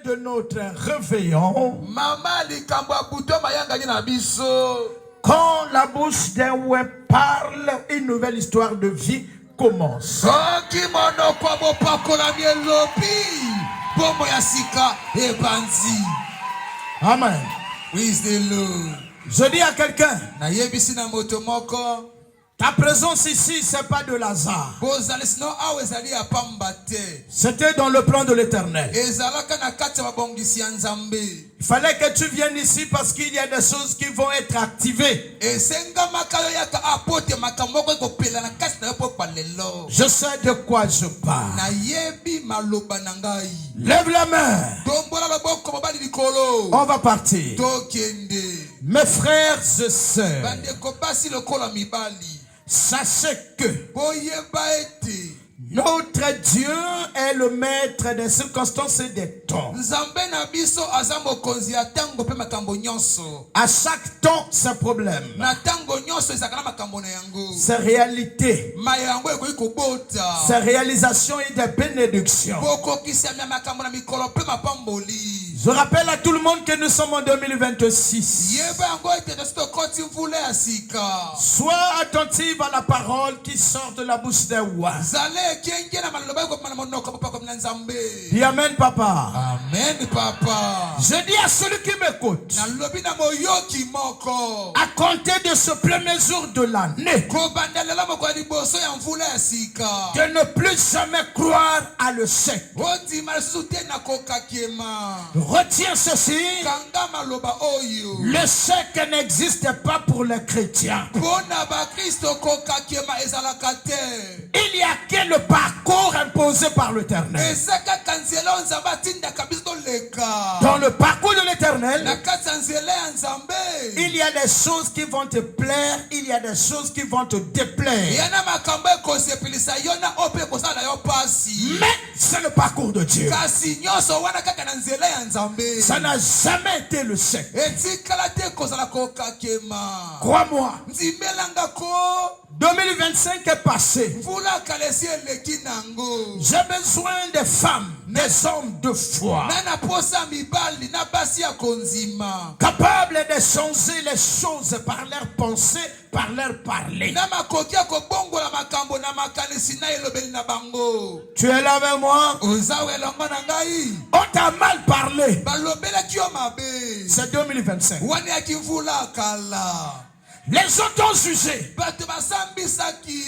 de notre réveillon, quand la bouche d'un ouè parle, une nouvelle histoire de vie commence. Amen. Je dis à quelqu'un, ta présence ici, ce n'est pas de hasard. C'était dans le plan de l'Éternel. Il fallait que tu viennes ici parce qu'il y a des choses qui vont être activées. Je sais de quoi je parle. Lève la main. On va partir. Mes frères et sœurs, sachez que notre Dieu est le maître des circonstances et des temps. À chaque temps, c'est problème. C'est réalité. C'est réalisation et des bénédictions. Je rappelle à tout le monde que nous sommes en 2026. Sois attentive à la parole qui sort de la bouche des rois. Dis amen, papa. Amen, papa. Je dis à celui qui m'écoute, à compter de ce premier jour de l'année, de ne plus jamais croire à l'échec. Retiens ceci. L'échec n'existe pas pour les chrétiens. Il n'y a que le parcours imposé par l'Éternel. Dans le parcours de l'Éternel, il y a des choses qui vont te plaire, il y a des choses qui vont te déplaire. Mais c'est le parcours de Dieu. Ça n'a jamais été le chèque. Crois-moi. 2025 est passé. J'ai besoin des femmes, des hommes de foi, capables de changer les choses par leur pensée, par leur parler. Tu es là avec moi? On t'a mal parlé. C'est 2025. Les autres ont jugé.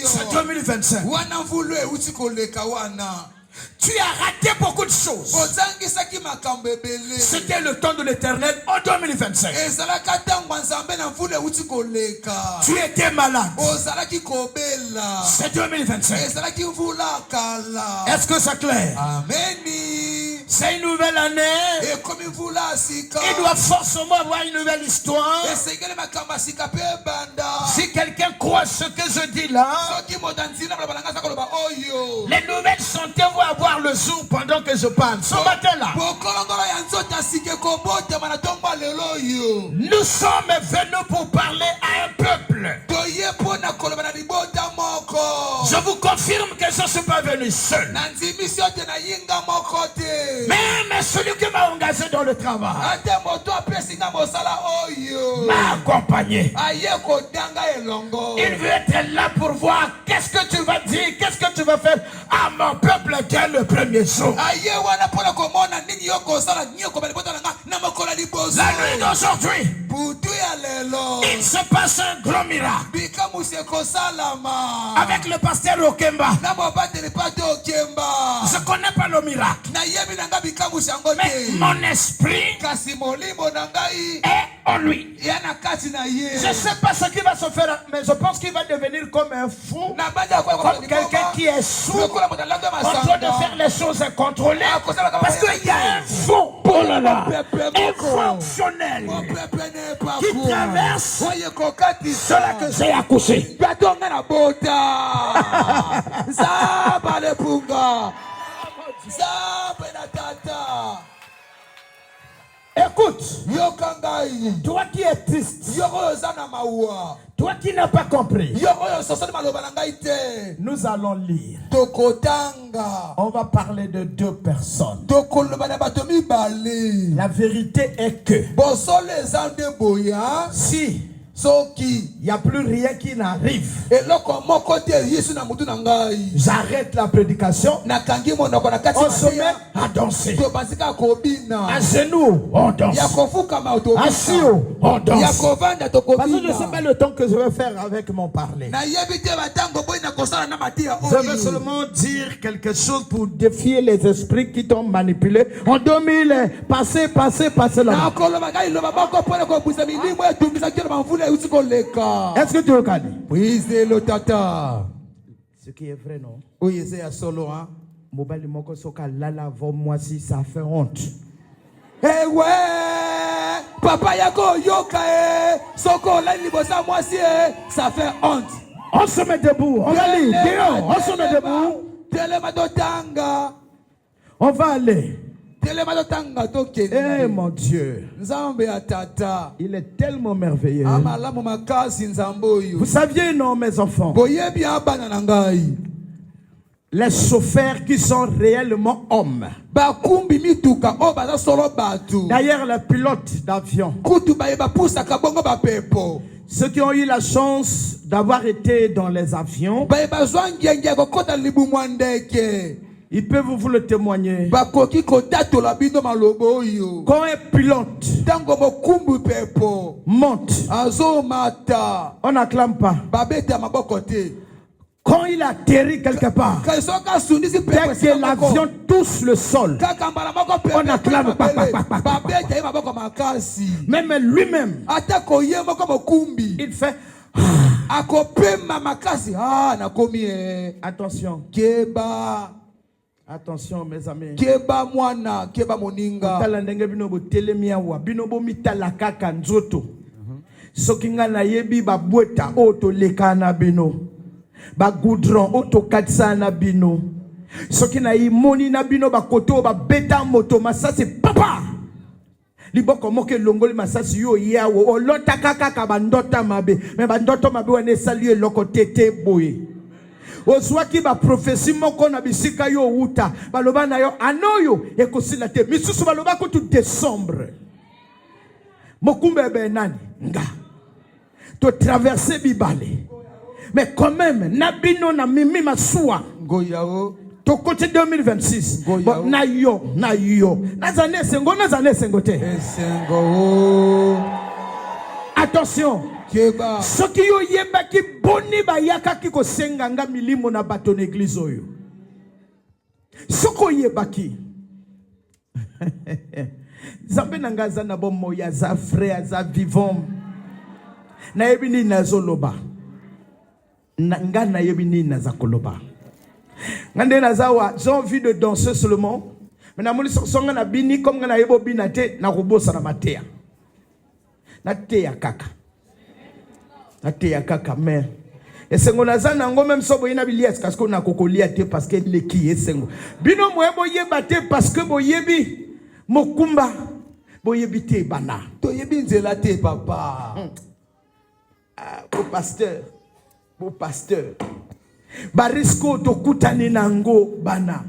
C'est 2025. Tu as raté beaucoup de choses. C'était le temps de l'Éternel en 2025. Tu étais malade. C'est 2025. Est-ce que c'est clair? Amen. C'est une nouvelle année. Il doit forcément avoir une nouvelle histoire. Si quelqu'un croit ce que je dis là, les nouvelles santé vont avoir le jour pendant que je parle. Ce matin-là, nous sommes venus pour parler à un peuple. Je vous confirme que je ne suis pas venu seul. Même celui qui m'a engagé dans le travail m'a accompagné. Il veut être là pour voir qu'est-ce que tu vas dire, qu'est-ce que tu vas faire à mon peuple dès le premier jour. La nuit d'aujourd'hui, il se passe un grand miracle avec le pasteur Okemba. Je ne connais pas le miracle, mais mon esprit est en lui. Je ne sais pas ce qui va se faire, mais je pense qu'il va devenir comme un fou, comme quelqu'un qui est sourd, en train de faire les choses incontrôlées, parce qu'il y a un fou, un fonctionnel qui traverse. C'est là que j'ai accouché. Écoute, Toi qui es triste. Toi qui n'as pas compris. Nous allons lire. On va parler de deux personnes. La vérité est que si il n'y a plus rien qui n'arrive, j'arrête la prédication. On se met à danser. À genoux, on danse. Assis, on danse. Parce que je ne sais pas le temps que je vais faire avec mon parler. Je veux seulement dire quelque chose pour défier les esprits qui t'ont manipulé. En 2000, passez là. Est-ce que tu le connais? Oui, c'est le tata. Ce qui est vrai, non? Oui, c'est à solo, hein? Mobile moko soka lala vo moi si ça fait honte. Eh ouais! Papa yako yoka soko la libosa moi si ça fait honte. On se met debout, on va aller dehors, on se met debout. Telemadotanga. On va aller. Eh mon Dieu, il est tellement merveilleux. Vous saviez, non, mes enfants, les chauffeurs qui sont réellement hommes, d'ailleurs les pilotes d'avion, ceux qui ont eu la chance d'avoir été dans les avions, ils peuvent vous le témoigner. Quand un pilote monte, on n'acclame pas. Quand il atterrit quelque part, dès que l'avion touche le sol, on acclame pas. Même lui-même, il fait attention. Attention mes amis. Keba mwana, keba moninga. Tala ndenge bino bo telemia wa bino bo mitala kaka nzoto. Soki nga na yebi ba bweta oto leka na bino. Ba goudron oto katsa na bino. Soki na imoni na bino ba koto ba beta moto masasi papa. Liboko moke longoli masasi yo yawo olota kaka ka bandota mabe. Me bandoto mabe wane sali eloko tete boye. Ozwaki ba prophétie moko na bisika yo uta baloba na yo anoyo ekosila te misusu baloba ko tout décembre mokumbe benani nga to traverser bibale mais quand même na bino na mimi masuwa ngoyao to côté 2026 bon, na yo nazane sengo te esengo. Attention. Soki yo yeba ki boni ba yaka ki ko senganga milimo na bato na église oyo. Soko yeba ki. Zambe nanga za na bomo ya za frère za vivant. Na yebi ni nazoloba. Nga na yebi ni nazakoloba. Ngande nazawa, j'ai envie de danser seulement. Mais na moni songa na bini comme nga na yebo binate na robosa na matea. Na teya kaka. Ateya kaka mais esengo nazana ngo même so boyina bilias parce qu'on a kokolia te parce que le qui esengo bino moyebo yeba te parce que boyebi mokumba boyebi te bana to yebi nzela te papa. Beau pasteur barisko to kutani nango bana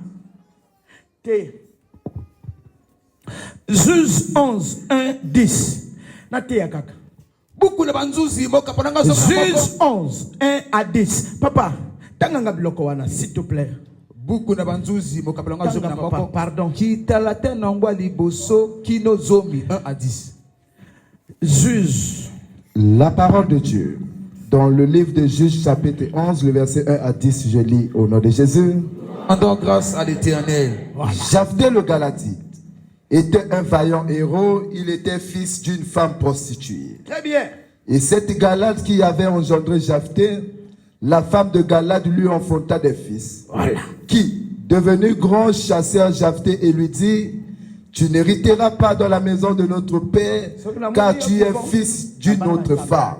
te. Juge 11:1-10 na teya kaka. Juge 11:1-10. Papa, tanganga biloko wana s'il te plaît. Beaucoup na banzuzi mo kapelanga zo na moko. Pardon. Kitala te nangwa liboso kino zomi 1-10. Juge. La parole de Dieu. Dans le livre de Juges chapitre 11, le verset 1-10, je lis au nom de Jésus. Rendons grâce à l'Éternel. Voilà. Japhté le Galatite était un vaillant héros, il était fils d'une femme prostituée. Très bien. Et cette Galate qui avait engendré Japhté, la femme de Galate lui enfanta des fils. Voilà. Qui, devenu grand, chassèrent Japhté et lui dit: tu n'hériteras pas dans la maison de notre père, car tu es fils d'une autre femme.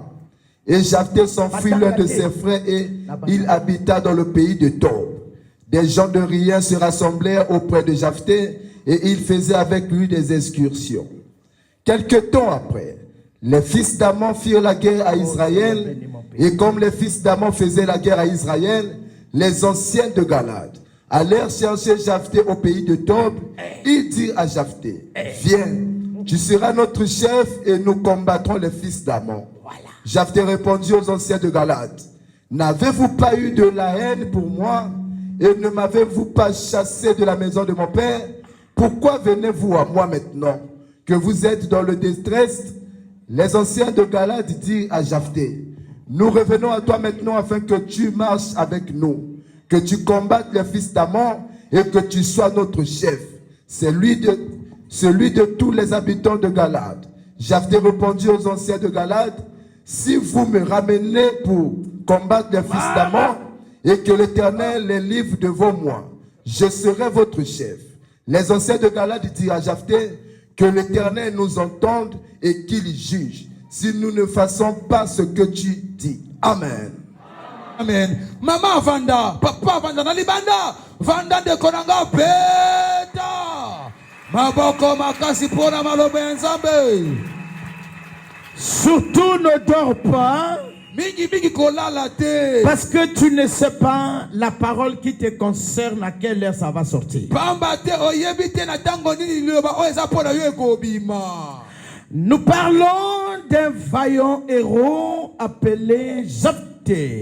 Et Japhté s'enfuit l'un de ses frères et il habita dans le pays de Tob. Des gens de rien se rassemblèrent auprès de Japhté et il faisait avec lui des excursions. Quelque temps après, Les fils d'Amon firent la guerre à Israël, et comme les fils d'Amon faisaient la guerre à Israël, les anciens de Galade allèrent chercher Japhté au pays de Tob. Ils dirent à Japhté, viens, tu seras notre chef et nous combattrons les fils d'Amon. Japhté répondit aux anciens de Galade, n'avez-vous pas eu de la haine pour moi et ne m'avez-vous pas chassé de la maison de mon père? Pourquoi venez-vous à moi maintenant que vous êtes dans le détresse? Les anciens de Galade dirent à Japhté, nous revenons à toi maintenant afin que tu marches avec nous, que tu combattes les fils d'Amon et que tu sois notre chef, celui de tous les habitants de Galade. Japhté répondit aux anciens de Galade, si vous me ramenez pour combattre les fils d'Amon et que l'Éternel les livre devant moi, je serai votre chef. Les anciens de Galade dirent à Japhté, que l'Éternel nous entende et qu'il juge, si nous ne faisons pas ce que tu dis. Amen. Amen. Maman Vanda, papa Vanda, Nalibanda, Vanda de Konanga Peta. Maboko makasi pona malobe nzambe. Surtout ne dors pas. Parce que tu ne sais pas la parole qui te concerne, à quelle heure ça va sortir. Nous parlons d'un vaillant héros appelé Japhté.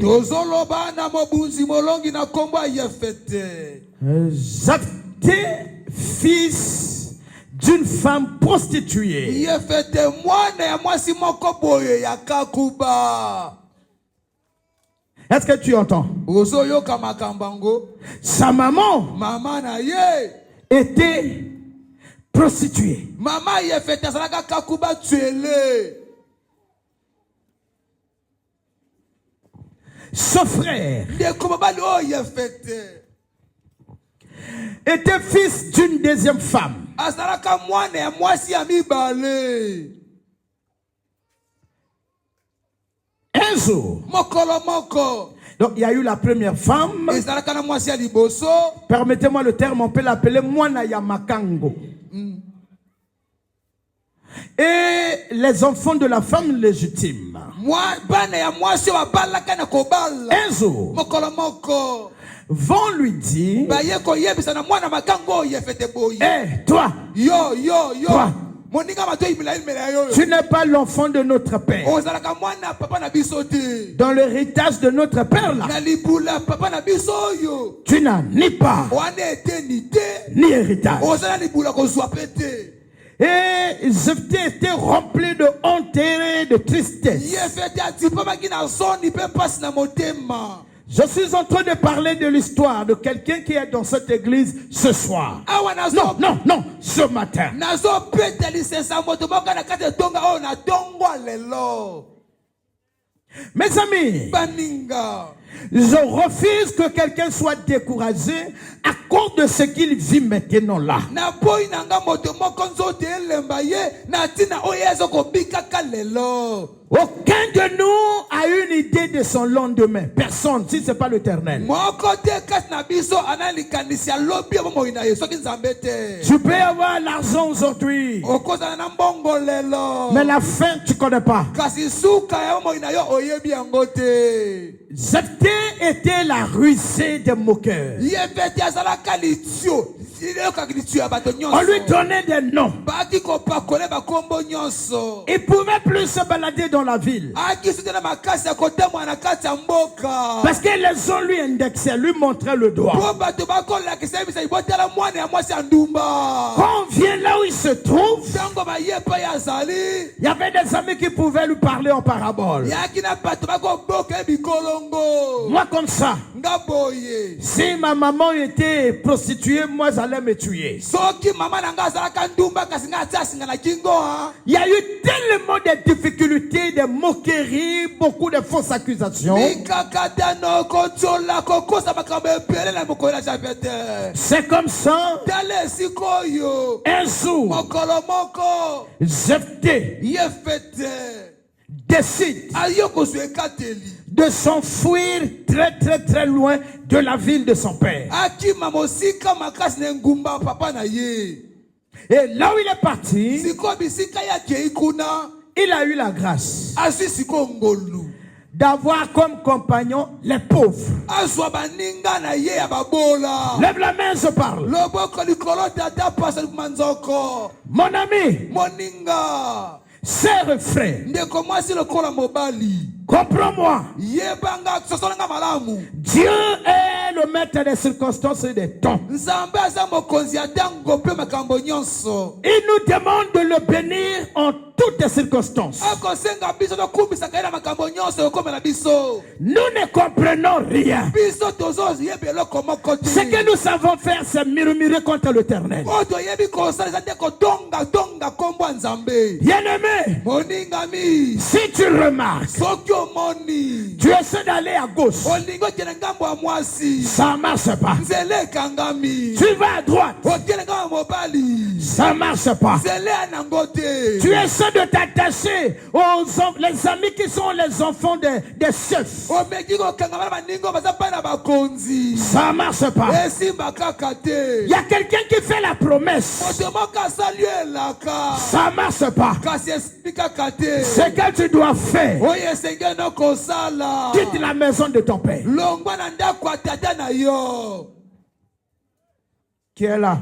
Japhté, fils d'une femme prostituée. Est-ce que tu entends? Sa maman était prostituée. Son frère était fils d'une deuxième femme. Un jour, donc il y a eu la première femme. Permettez-moi le terme, on peut l'appeler Mwana Yamakango. Et les enfants de la femme légitime. Un jour, vont lui dire, hey, toi, toi, tu n'es pas l'enfant de notre père. Dans l'héritage de notre père là, tu n'as ni part ni héritage. Et Japhté était rempli de honte et de tristesse. Je suis en train de parler de l'histoire de quelqu'un qui est dans cette église ce soir. Non, ce matin. Mes amis, je refuse que quelqu'un soit découragé à cause de ce qu'il vit maintenant là. Aucun de nous a une idée de son lendemain. Personne, si ce n'est pas l'Éternel. Tu peux avoir l'argent aujourd'hui, mais la fin, tu ne connais pas. Japhté était la rusée des moqueurs. On lui donnait des noms. Il pouvait plus se balader dans la ville. Parce que les gens lui indexaient, lui montraient le doigt. Quand on vient là où il se trouve, il y avait des amis qui pouvaient lui parler en parabole. Moi comme ça, si ma maman était prostituée, moi j'allais me tuer. Il y a eu tellement de difficultés, de moqueries, beaucoup de fausses accusations. C'est comme ça. Un jour, Japhté décide de s'enfuir très loin de la ville de son père. Et là où il est parti, il a eu la grâce d'avoir comme compagnon les pauvres. Lève la main, je parle. Mon ami, sœur et frère, comprends-moi. Dieu est le maître des circonstances et des temps. Il nous demande de le bénir en toutes les circonstances. Nous ne comprenons rien. Ce que nous savons faire, c'est murmurer contre l'Éternel. Bien-aimé, si tu remarques, tu essaies d'aller à gauche, ça ne marche pas. Tu vas à droite, ça ne marche pas. Tu essaies de t'attacher aux les amis qui sont les enfants des chefs. Ça ne marche pas. Il y a quelqu'un qui fait la promesse. Ça ne marche pas. Ce que tu dois faire, quitte la maison de ton père. Qui est là?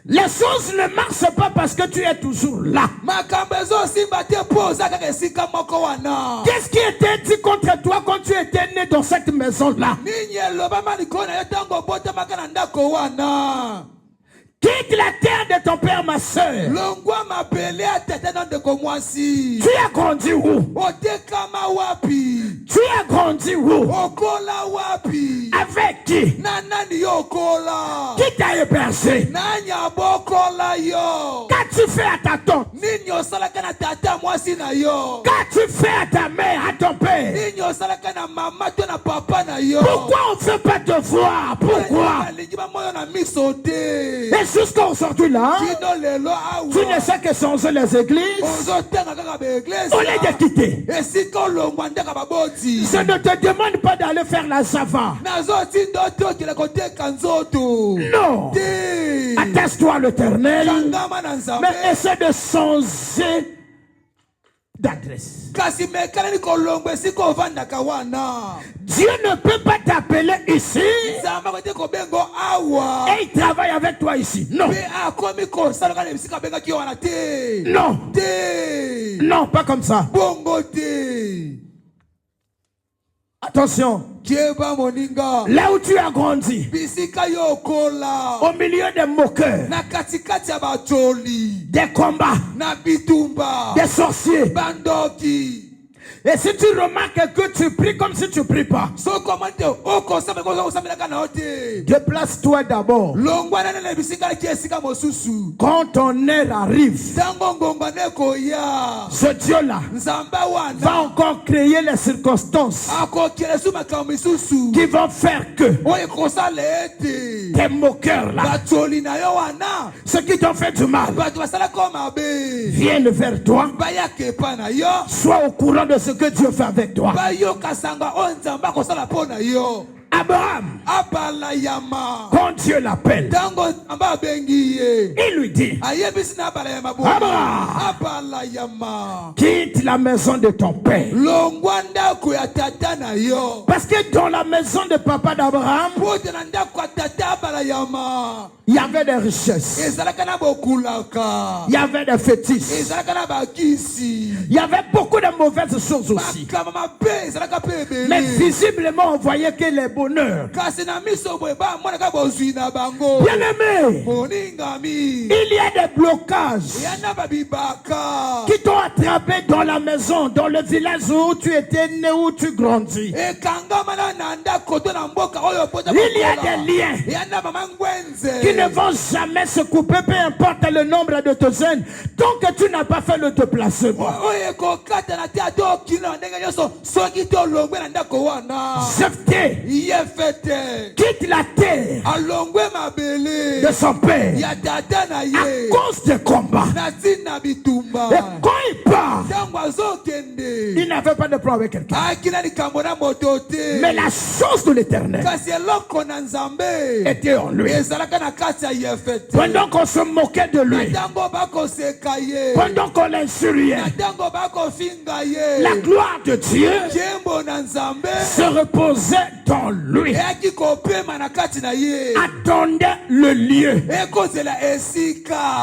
Les choses ne marchent pas parce que tu es toujours là. Qu'est-ce qui était dit contre toi quand tu étais né dans cette maison-là? Quitte la terre de ton père, ma soeur. Tu as grandi où? Tu as grandi où? Avec qui? Qui t'a hébergé? Qu'as-tu fait à ta tante? Qu'as-tu fait à ta mère, à ton père? Pourquoi on ne veut pas te voir? Pourquoi? Et jusqu'à aujourd'hui là, tu ne sais que changer les églises au lieu de quitter. Je ne te demande pas d'aller faire la Java. Non. Attache-toi à l'Éternel, mais essaie de changer d'adresse. Dieu ne peut pas t'appeler ici et il travaille avec toi ici. Non. Non. Non, pas comme ça. Attention. Là où tu as grandi, au milieu des moqueurs, des combats, des sorciers. Et si tu remarques que tu pries comme si tu ne pries pas, déplace-toi d'abord. Quand ton air arrive, ce Dieu-là va encore créer les circonstances qui vont faire que tes moqueurs-là, ceux qui t'ont fait du mal, viennent vers toi. Sois au courant de ce que Dieu fait avec toi. Abraham, quand Dieu l'appelle, il lui dit, Abraham, quitte la maison de ton père. Parce que dans la maison de papa d'Abraham, il y avait des richesses, il y avait des fétiches, il y avait beaucoup de mauvaises choses aussi. Mais visiblement on voyait que les bonheur. Bien-aimé, il y a des blocages qui t'ont attrapé dans la maison, dans le village où tu étais né, où tu grandis. Il y a des liens qui ne vont jamais se couper, peu importe le nombre de tes jeunes, tant que tu n'as pas fait le déplacement. Jephthé quitte la terre de son père à cause des combats. Et quand il part, il n'avait pas de plan avec quelqu'un. Mais la chose de l'éternel était en lui. Pendant qu'on se moquait de lui, pendant qu'on l'insuriait, la gloire de Dieu se reposait dans lui. Attendait le lieu.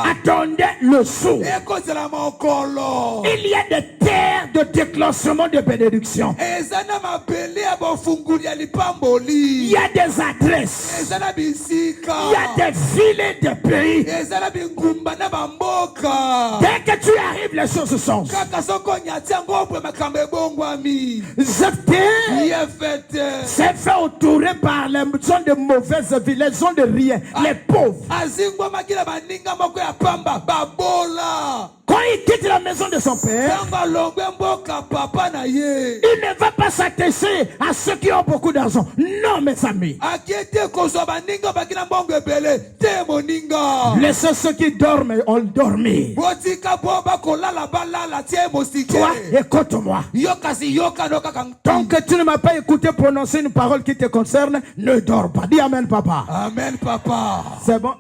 Attendait le sou. Il y a des terres de déclenchement de bénédiction. Il y a des adresses. Il y a des villes et des pays. Dès que tu arrives, les choses changent. C'est fait entourer par les zones de mauvaises villes, les zones de rien, les pauvres. Quand il quitte la maison de son père, il ne va pas s'attacher à ceux qui ont beaucoup d'argent. Non, mes amis. Laissez ceux qui dorment, ont dormi. Toi, écoute-moi. Tant que tu ne m'as pas écouté prononcer une parole qui te concerne, ne dors pas. Dis amen, papa. Amen, papa. C'est bon.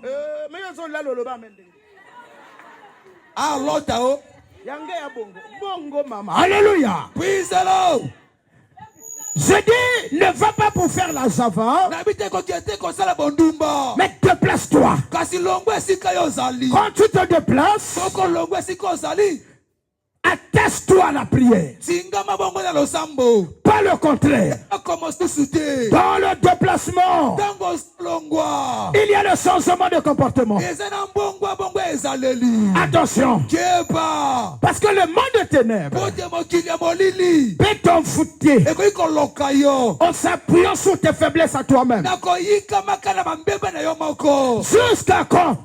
Alléluia. Praise the Lord. Je dis, ne va pas pour faire la java, mais déplace-toi. Quand tu te déplaces, atteste-toi à la prière. Pas le contraire. Dans le déplacement, il y a le changement de comportement. Attention. Parce que le monde de ténèbres peut t'envoûter en s'appuyant sur tes faiblesses à toi-même. Jusqu'à quand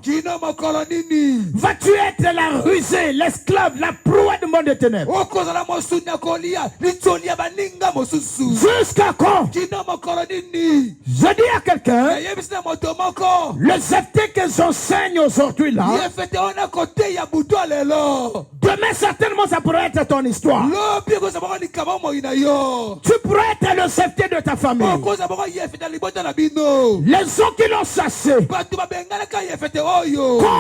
vas-tu être la rusée, l'esclave, la proie du monde de ténèbres? Jusqu'à quand? Je dis à quelqu'un, le Jephté que j'enseigne aujourd'hui là, demain certainement ça pourrait être ton histoire. Tu pourrais être le Jephté de ta famille. Les gens qui l'ont chassé, quand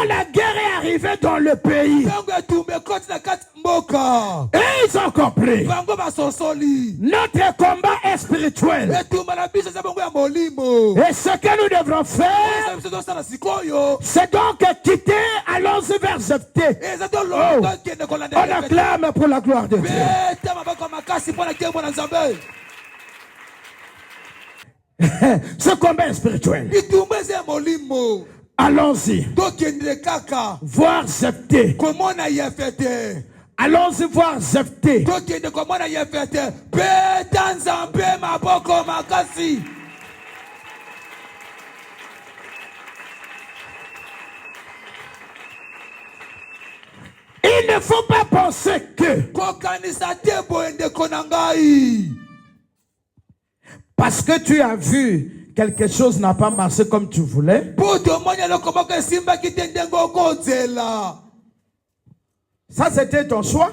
la guerre est arrivée dans le pays, et ils ont compris. Notre combat est spirituel. Et ce que nous devrons faire, c'est donc quitter, allons-y vers Jephté. On acclame pour la gloire de Dieu. Ce combat est spirituel. Allons-y voir Jephté. Allons-y voir Jephté. Il ne faut pas penser que parce que tu as vu quelque chose n'a pas marché comme tu voulais, ça c'était ton choix.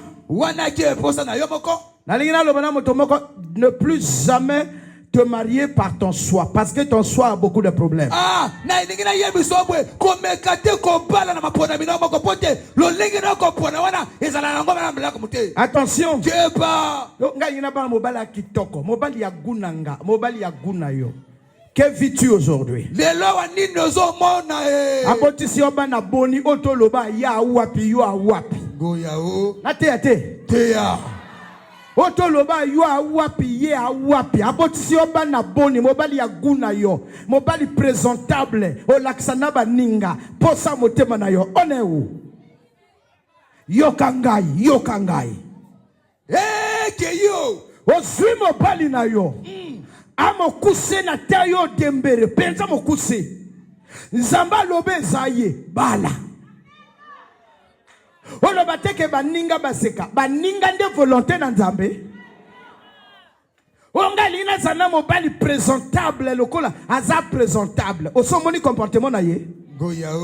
Ne plus jamais te marier par ton choix, parce que ton choix a beaucoup de problèmes. Attention. Que vis-tu aujourd'hui? Otoloba yo awapi ye awapi abotisi oba na boni mobali ya guna yo mobali présentable olaksana baninga posa motema na yo oneu yokangai ke yo ozwi mobali na yo amokuse na tayo dembere penza mokuse nzamba lobe zaye bala Olo bateke baninga baseka baninga nde volonté na nzambe onga lina zana mobali présentable lokola aza présentable osomoni comportement na ye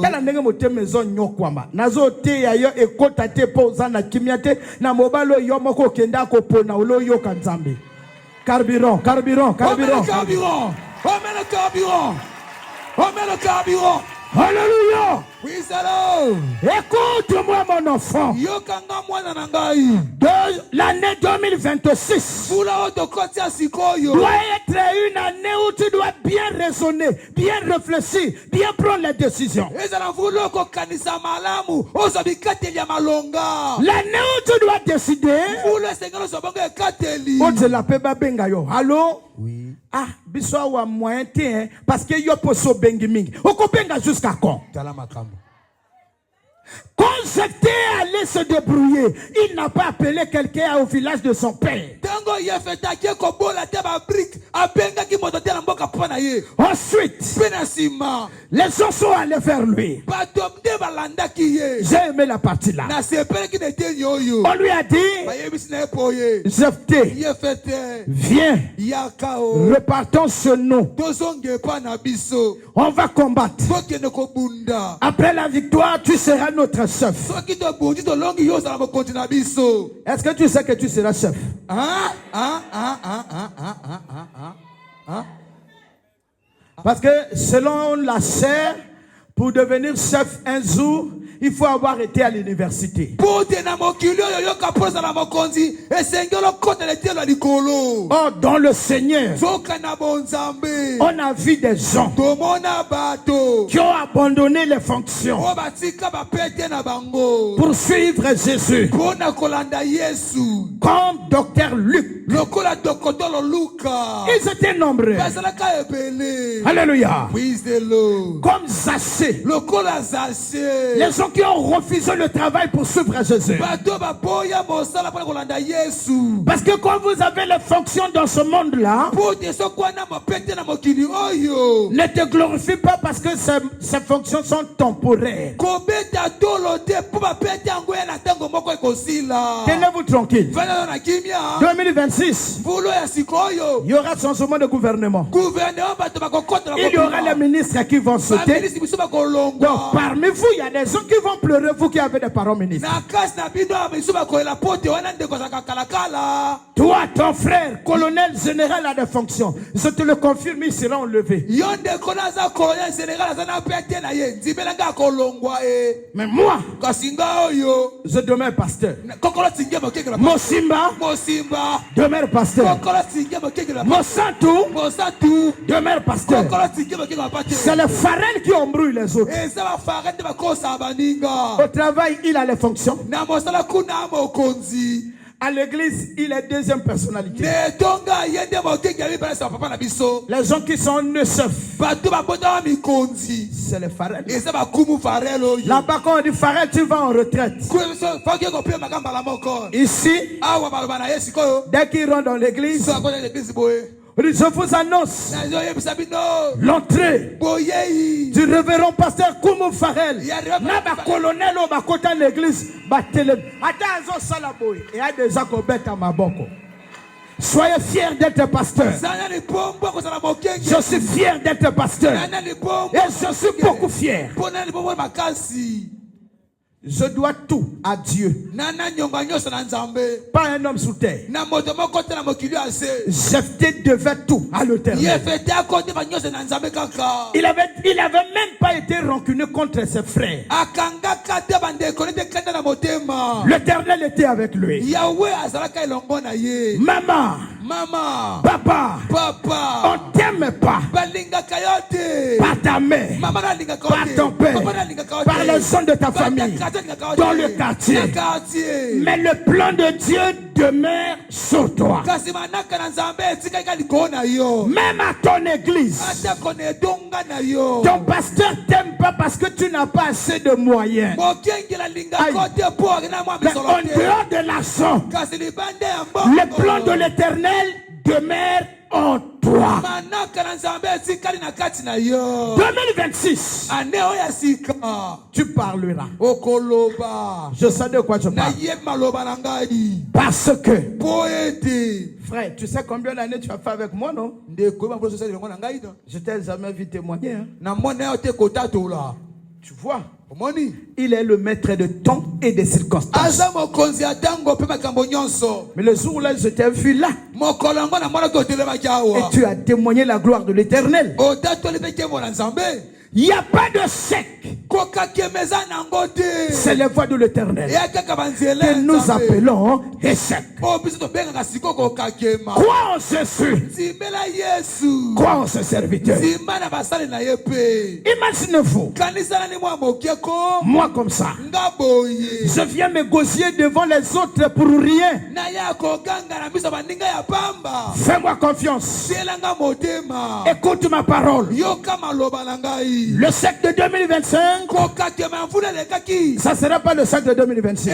Tala ndenge motema ezo nyokwama. Nazo te ya yo ekota te po zana kimia te na mobalo yo moko kenda ko pona olo yo kanzambe. Carburant. Alléluia. Écoute-moi mon enfant. De l'année 2026 doit être une année où tu dois bien raisonner, bien réfléchir, bien prendre les décisions. L'année où tu dois décider. Allô? Oui. Ah, biswa wa moyen te, parce que yo poso bengi mingi. Oko benga jusqu'à quand? Quand j'étais allé se débrouiller, il n'a pas appelé quelqu'un au village de son père. Ensuite, les gens sont allés vers lui. J'ai aimé la partie là. On lui a dit, Jephthé, viens, repartons chez nous. On va combattre. Après la victoire, tu seras notre chef. Est-ce que tu sais que tu seras chef? Parce que selon la chair, pour devenir chef un jour, il faut avoir été à l'université. Or, dans le Seigneur, on a vu des gens qui ont abandonné les fonctions pour suivre Jésus. Comme Dr. Luc. Ils étaient nombreux. Alléluia. Comme Zaché. Les gens qui ont refusé le travail pour suivre Jésus. Parce que quand vous avez les fonctions dans ce monde-là, ne te glorifie pas parce que ces fonctions sont temporaires. Tenez-vous tranquille. 2026, il y aura changement de gouvernement. Il y aura les ministres qui vont sauter. Donc parmi vous, il y a des gens qui vont pleurer, vous qui avez des parents ministres. Toi, ton frère, colonel général a des fonctions. Je te le confirme, il sera enlevé. Mais moi, je demeure pasteur. Mosimba demeure pasteur. Mosantou demeure pasteur. C'est les pharrelles qui embrouillent les autres. Au travail, il a les fonctions. À l'église, il est deuxième personnalité. Les gens qui sont ne chefs, c'est les pharrelles. Là-bas, quand on dit pharrelle, tu vas en retraite. Ici, dès qu'ils rentrent dans l'église, je vous annonce l'entrée du révérend pasteur Koumou Farel. Naba colonel au bakota l'église batele. Attends salaboy et a déjà kobeta maboko. Soyez fiers d'être pasteur. Je suis fier d'être pasteur. Et je suis beaucoup fier. Je dois tout à Dieu. Pas un homme sous terre. Jephthé devait tout à l'Éternel. Il avait même pas été rancunier contre ses frères. L'Éternel était avec lui. Maman, papa, on t'aime pas par ta mère, par ton père, par les gens de ta famille, dans le quartier. Mais le plan de Dieu demeure sur toi. Même à ton église, ton pasteur t'aime pas parce que tu n'as pas assez de moyens. Mais en dehors de l'argent, le plan de l'Éternel demeure en toi. 2026, tu parleras. Je sais de quoi je parle. Parce que, frère, tu sais combien d'années tu as fait avec moi, non? Je t'ai jamais vu témoigner. Hein? Tu vois, il est le maître de temps et des circonstances. Mais le jour là, je t'ai vu là. Et tu as témoigné la gloire de l'Éternel. Il n'y a pas de sec. C'est la voix de l'Éternel que nous appelons Échec. Crois en Jésus. Crois en ses serviteurs. Imaginez-vous, moi comme ça, je viens me gosier devant les autres pour rien. Fais-moi confiance. Écoute ma parole. Le sec de 2025, ça ne sera pas le sec de 2026.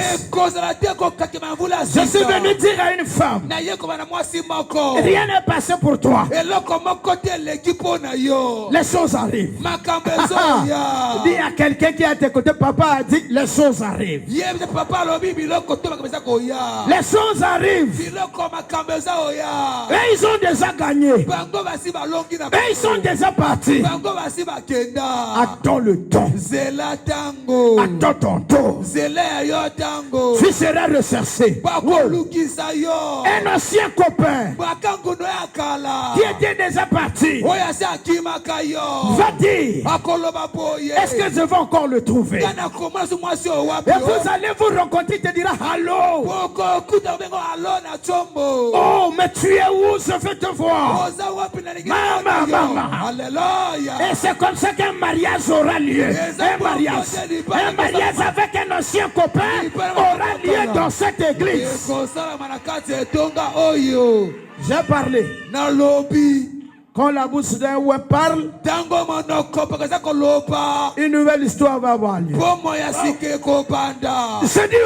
Je suis venu dire à une femme, rien n'est passé pour toi. Les choses arrivent. Dis à quelqu'un qui est à tes côtés, papa a dit, les choses arrivent. Les choses arrivent. Et ils ont déjà gagné. Et ils sont déjà partis. Attends le temps. Attends ton tour. Tu seras recherché. Un ancien copain qui était déjà parti va dire, est-ce que je vais encore le trouver? Et vous allez vous rencontrer, il te dira allô. Oh, mais tu es où? Je veux te voir. Maman. Et c'est comme ça qu'un mariage aura lieu. Un mariage avec un ancien copain aura lieu dans cette église. J'ai parlé. Quand la bouche d'un web parle, une nouvelle histoire va avoir lieu. Je dis,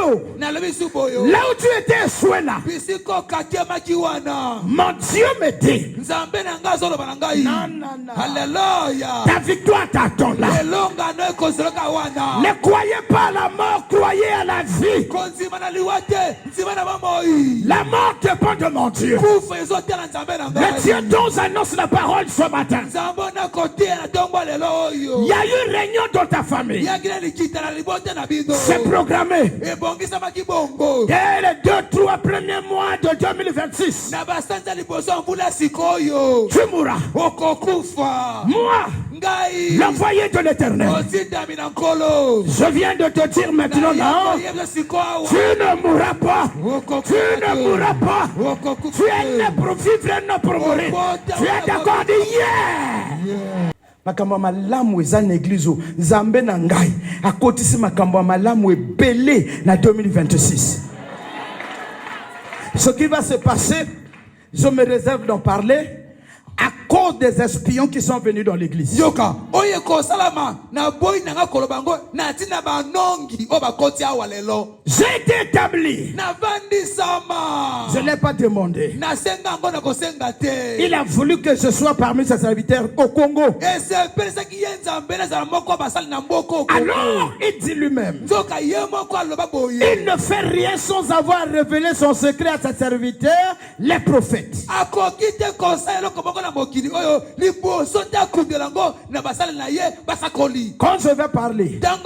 là où tu étais échoué là, mon Dieu me dit, non. Ta victoire t'attend là. Ne croyez pas à la mort, croyez à la vie. La mort dépend de mon Dieu. Le Dieu dont annonce la parole ce matin. Il y a eu une réunion dans ta famille. C'est programmé. Dès les 2-3 premiers mois de 2026, tu mourras. Moi, l'envoyé de l'Éternel, je viens de te dire maintenant, non, tu ne mourras pas. Tu ne mourras pas. Tu es né pour vivre, non pour mourir. Tu es d'accord, dis yeah. Makambo malamu eza na église Nzambe na ngai akotisi makambo malamu ebele na 2026. Ce qui va se passer, je me réserve d'en parler à cause des espions qui sont venus dans l'église. J'ai été établi. Je ne l'ai pas demandé. Il a voulu que je sois parmi ses serviteurs au Congo. Alors, il dit lui-même, il ne fait rien sans avoir révélé son secret à ses serviteurs, les prophètes. Quand je vais parler, tel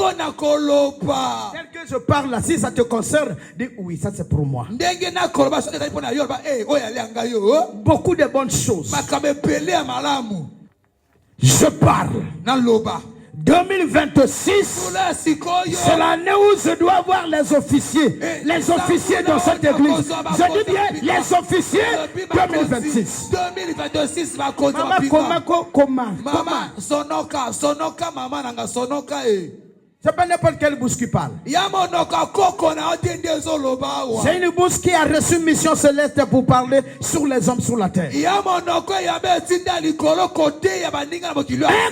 que je parle là, si ça te concerne, dis oui, ça c'est pour moi. Beaucoup de bonnes choses. Je parle. 2026, c'est l'année où je dois voir les officiers. Les officiers dans cette église. Je dis bien les officiers 2026. 2026 va comment? C'est pas n'importe quelle bouche qui parle. C'est une bouche qui a reçu une mission céleste pour parler sur les hommes sur la terre. Un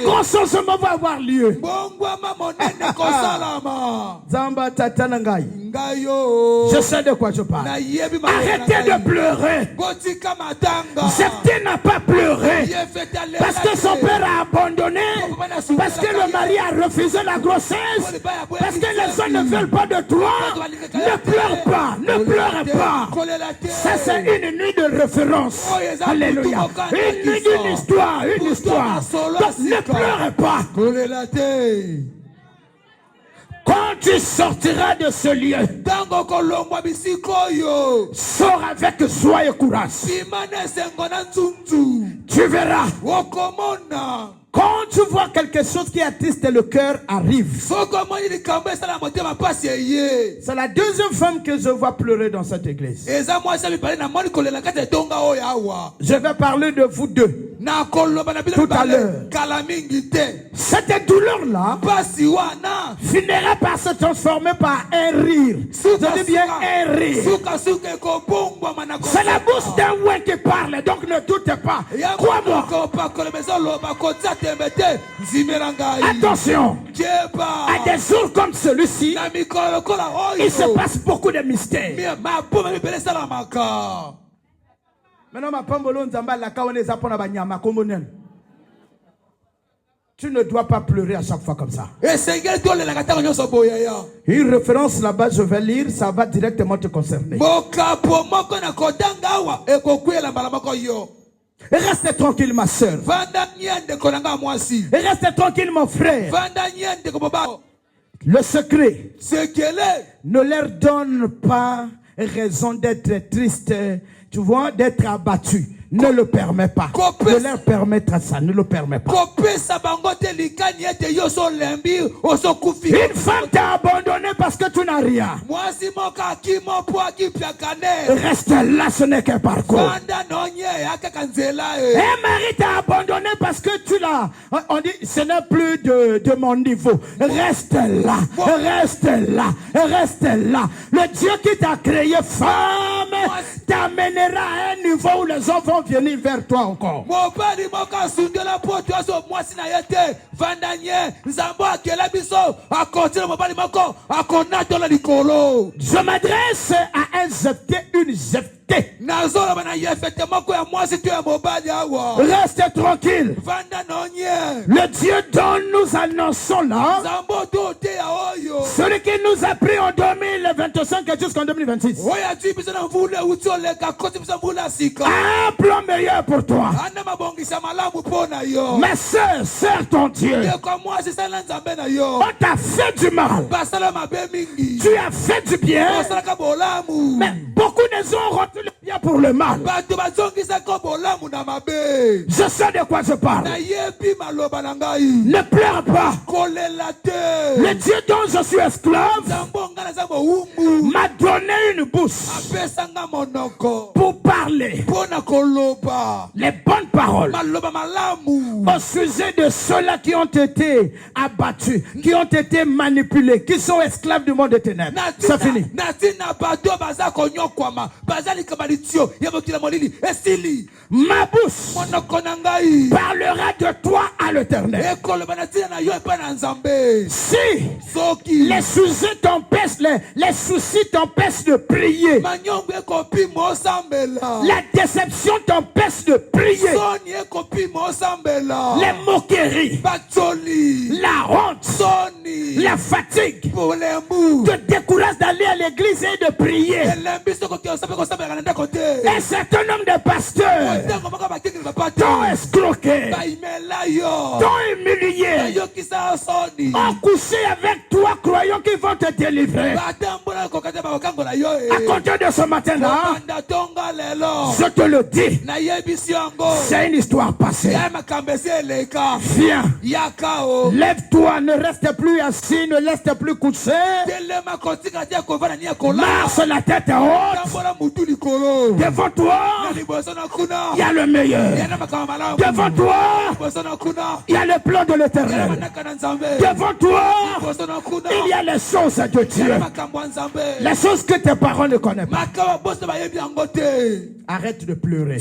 grand changement va avoir lieu. Zamba Tatanangai. Je sais de quoi je parle. Arrêtez de pleurer. Zepté n'a pas pleuré parce que son père a abandonné, parce que le mari a refusé la grossesse, parce que les gens ne veulent pas de toi. Ne pleure pas, ne pleure pas. Ça c'est une nuit de référence. Alléluia. Une histoire. Donc ne pleure pas. Quand tu sortiras de ce lieu, sors avec joie et courage. Tu verras. Quand tu vois quelque chose qui attriste le cœur arrive. C'est la deuxième femme que je vois pleurer dans cette église. Je vais parler de vous deux tout à l'heure. Cette douleur-là finira par se transformer par un rire. Je dis bien un rire. C'est la bouche d'un ouin qui parle, donc ne doutez pas. Crois-moi. Attention, à des jours comme celui-ci, il se passe beaucoup de mystères. Tu ne dois pas pleurer à chaque fois comme ça. Une référence là-bas, je vais lire, ça va directement te concerner. Reste tranquille, ma soeur. Reste tranquille, mon frère. Le secret ne leur donne pas raison d'être triste, tu vois, d'être abattu. Ne le permet pas. Ne leur permettre ça. Ne le permet pas. Une femme t'a abandonné parce que tu n'as rien. Reste là, ce n'est qu'un parcours. Un mari t'a abandonné parce que tu l'as. On dit, ce n'est plus de mon niveau. Reste là. Reste là. Reste là. Le Dieu qui t'a créé femme t'amènera à un niveau où les hommes vont venir vers toi encore. Je m'adresse à un zepté, une zepté. Reste tranquille. Le Dieu dont nous annonçons là, celui qui nous a pris en 2025 et jusqu'en 2026, un plan meilleur pour toi. Ma soeur, sers ton Dieu. On t'a fait du mal. Tu as fait du bien. Mais beaucoup de gens ont retenu le bien pour le mal. Je sais de quoi je parle. Ne pleure pas. Le Dieu dont je suis esclave m'a donné une bouche pour parler les bonnes paroles au sujet de ceux-là qui ont été abattus, qui ont été manipulés, qui sont esclaves du monde des ténèbres. C'est fini. Ma bouche parlera de toi à l'Éternel. Si les soucis t'empêchent, les soucis t'empêchent de prier, la déception t'empêche de prier, les moqueries, la honte, la fatigue te découragent d'aller à l'église et de prier. Un certain nombre de pasteurs t'ont escroqué, t'ont humilié, ont couché avec toi croyant qu'ils vont te délivrer. À compter de ce matin-là, je te le dis, c'est une histoire passée. Viens, lève-toi, ne reste plus assis, ne reste plus couché. Marche la tête haute. Devant toi, il y a le meilleur. Devant toi, il y a le plan de l'Éternel. Devant toi, il y a les choses de Dieu. Les choses que tes parents ne connaissent pas. Arrête de pleurer.